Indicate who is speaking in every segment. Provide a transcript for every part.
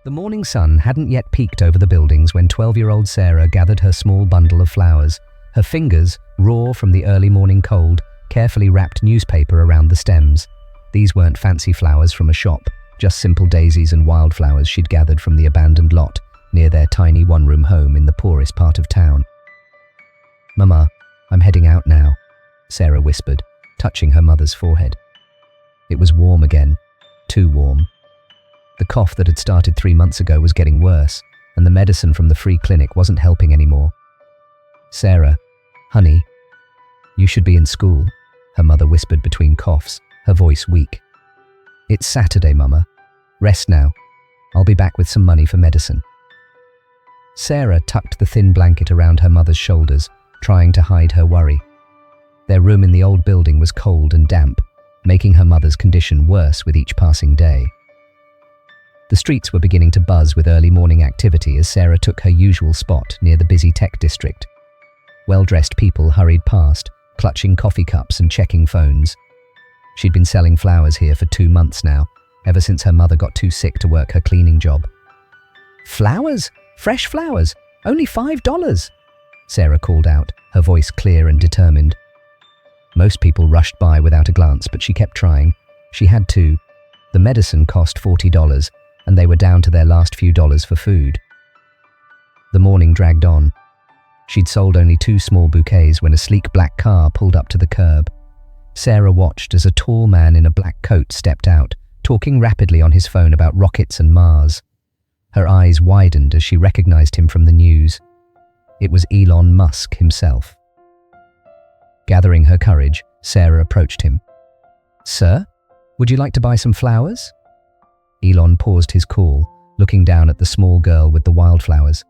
Speaker 1: The morning sun hadn't yet peeked over the buildings when 12-year-old Sarah gathered her small bundle of flowers. Her fingers, raw from the early morning cold, carefully wrapped newspaper around the stems. These weren't fancy flowers from a shop, just simple daisies and wildflowers she'd gathered from the abandoned lot near their tiny one-room home in the poorest part of town. "Mama, I'm heading out now," Sarah whispered, touching her mother's forehead. It was warm again, too warm. The cough that had started 3 months ago was getting worse, and the medicine from the free clinic wasn't helping anymore. "Sarah, honey, you should be in school," her mother whispered between coughs, her voice weak. "It's Saturday, Mama. Rest now. I'll be back with some money for medicine." Sarah tucked the thin blanket around her mother's shoulders, trying to hide her worry. Their room in the old building was cold and damp, making her mother's condition worse with each passing day. The streets were beginning to buzz with early morning activity as Sarah took her usual spot near the busy tech district. Well-dressed people hurried past, clutching coffee cups and checking phones. She'd been selling flowers here for 2 months now, ever since her mother got too sick to work her cleaning job. "Flowers? Fresh flowers? Only $5? Sarah called out, her voice clear and determined. Most people rushed by without a glance, but she kept trying. She had to. The medicine cost $40, and they were down to their last few dollars for food. The morning dragged on. She'd sold only 2 small bouquets when a sleek black car pulled up to the curb. Sarah watched as a tall man in a black coat stepped out, talking rapidly on his phone about rockets and Mars. Her eyes widened as she recognized him from the news. It was Elon Musk himself. Gathering her courage, Sarah approached him. "Sir, would you like to buy some flowers?" Elon paused his call, looking down at the small girl with the wildflowers.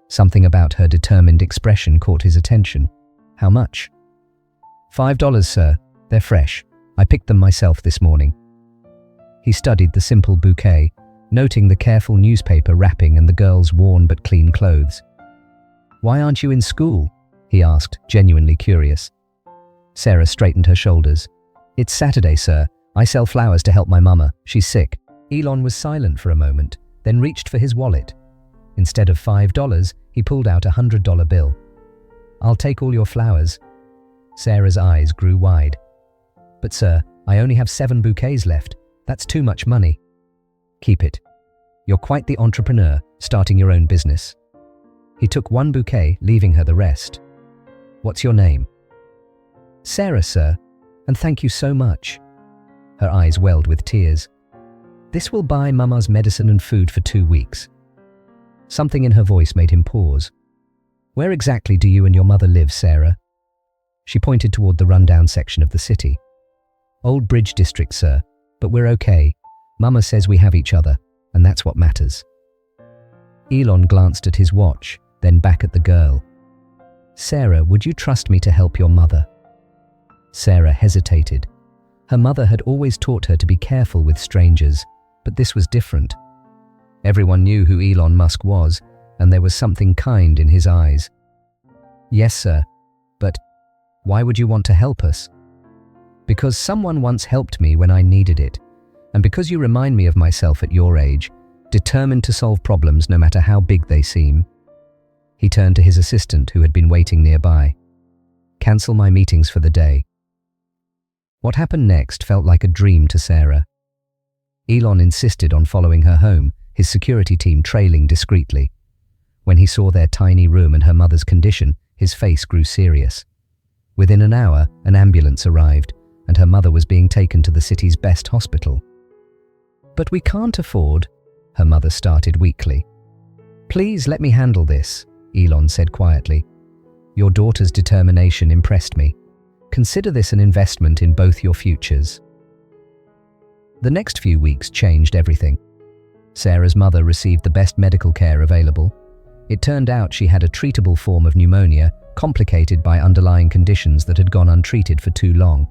Speaker 1: Something about her determined expression caught his attention. "How much?" $5, sir. They're fresh. I picked them myself this morning." He studied the simple bouquet, noting the careful newspaper wrapping and the girl's worn but clean clothes. "Why aren't you in school?" he asked, genuinely curious. Sarah straightened her shoulders. "It's Saturday, sir. I sell flowers to help my mama. She's sick." Elon was silent for a moment, then reached for his wallet. Instead of $5, he pulled out a $100 bill. "I'll take all your flowers." Sarah's eyes grew wide. "But sir, I only have 7 bouquets left. That's too much money." "Keep it. You're quite the entrepreneur, starting your own business." He took 1 bouquet, leaving her the rest. "What's your name?" "Sarah, sir, and thank you so much." Her eyes welled with tears. "This will buy Mama's medicine and food for 2 weeks. Something in her voice made him pause. "Where exactly do you and your mother live, Sarah?" She pointed toward the rundown section of the city. "Old Bridge District, sir, but we're okay. Mama says we have each other, and that's what matters." Elon glanced at his watch, then back at the girl. "Sarah, would you trust me to help your mother?" Sarah hesitated. Her mother had always taught her to be careful with strangers, but this was different. Everyone knew who Elon Musk was, and there was something kind in his eyes. "Yes, sir, but why would you want to help us?" "Because someone once helped me when I needed it, and because you remind me of myself at your age, determined to solve problems no matter how big they seem." He turned to his assistant who had been waiting nearby. "Cancel my meetings for the day." What happened next felt like a dream to Sarah. Elon insisted on following her home, his security team trailing discreetly. When he saw their tiny room and her mother's condition, his face grew serious. Within an hour, an ambulance arrived, and her mother was being taken to the city's best hospital. "But we can't afford," her mother started weakly. "Please let me handle this," Elon said quietly. "Your daughter's determination impressed me. Consider this an investment in both your futures." The next few weeks changed everything. Sarah's mother received the best medical care available. It turned out she had a treatable form of pneumonia, complicated by underlying conditions that had gone untreated for too long.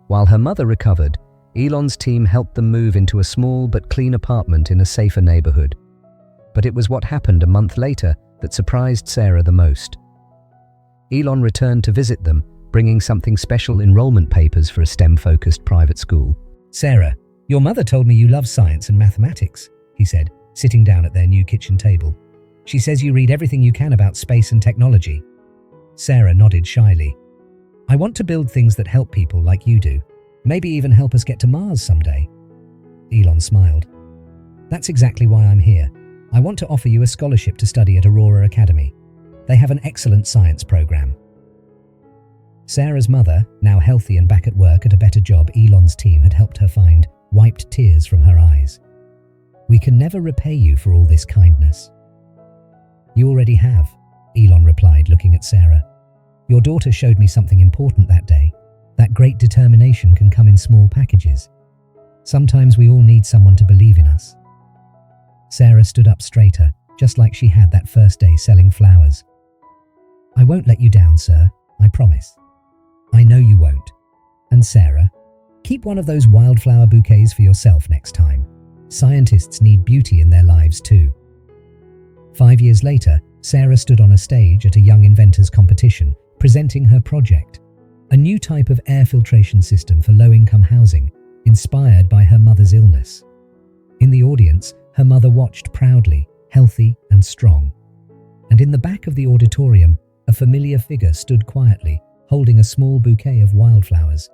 Speaker 1: While her mother recovered, Elon's team helped them move into a small but clean apartment in a safer neighborhood. But it was what happened a month later that surprised Sarah the most. Elon returned to visit them, bringing something special: enrollment papers for a STEM-focused private school. "Sarah, your mother told me you love science and mathematics," he said, sitting down at their new kitchen table. "She says you read everything you can about space and technology." Sarah nodded shyly. "I want to build things that help people like you do. Maybe even help us get to Mars someday." Elon smiled. "That's exactly why I'm here. I want to offer you a scholarship to study at Aurora Academy. They have an excellent science program." Sarah's mother, now healthy and back at work at a better job Elon's team had helped her find, wiped tears from her eyes. "We can never repay you for all this kindness." "You already have," Elon replied, looking at Sarah. "Your daughter showed me something important that day. That great determination can come in small packages. Sometimes we all need someone to believe in us." Sarah stood up straighter, just like she had that first day selling flowers. "I won't let you down, sir. I promise." "I know you won't. And Sarah, keep one of those wildflower bouquets for yourself next time. Scientists need beauty in their lives too." 5 years later, Sarah stood on a stage at a Young Inventors competition, presenting her project, a new type of air filtration system for low-income housing, inspired by her mother's illness. In the audience, her mother watched proudly, healthy and strong. And in the back of the auditorium, a familiar figure stood quietly, holding a small bouquet of wildflowers.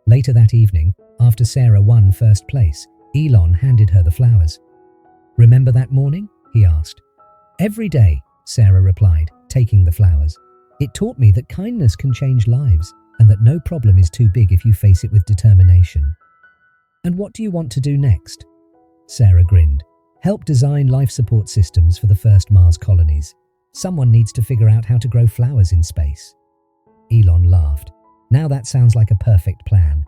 Speaker 1: Later that evening, after Sarah won first place, Elon handed her the flowers. "Remember that morning?" he asked. "Every day," Sarah replied, taking the flowers. "It taught me that kindness can change lives, and that no problem is too big if you face it with determination." "And what do you want to do next?" Sarah grinned. "Help design life support systems for the first Mars colonies. Someone needs to figure out how to grow flowers in space." Elon laughed. "Now that sounds like a perfect plan."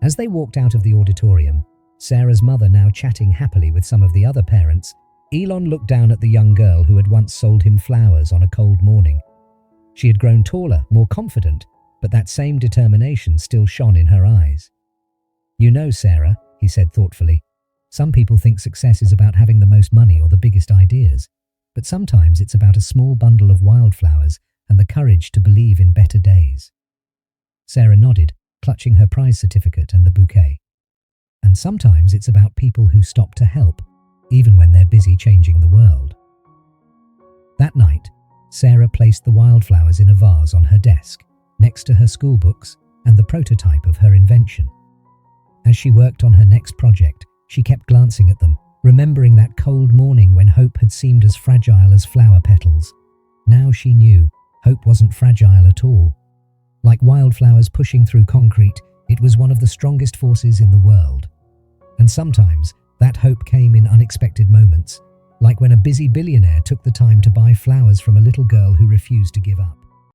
Speaker 1: As they walked out of the auditorium, Sarah's mother now chatting happily with some of the other parents, Elon looked down at the young girl who had once sold him flowers on a cold morning. She had grown taller, more confident, but that same determination still shone in her eyes. "You know, Sarah," he said thoughtfully, "some people think success is about having the most money or the biggest ideas, but sometimes it's about a small bundle of wildflowers and the courage to believe in better days." Sarah nodded, clutching her prize certificate and the bouquet. "And sometimes it's about people who stop to help, even when they're busy changing the world." That night, Sarah placed the wildflowers in a vase on her desk, next to her school books and the prototype of her invention. As she worked on her next project, she kept glancing at them, remembering that cold morning when hope had seemed as fragile as flower petals. Now she knew hope wasn't fragile at all. Like wildflowers pushing through concrete, it was one of the strongest forces in the world. And sometimes, that hope came in unexpected moments, like when a busy billionaire took the time to buy flowers from a little girl who refused to give up.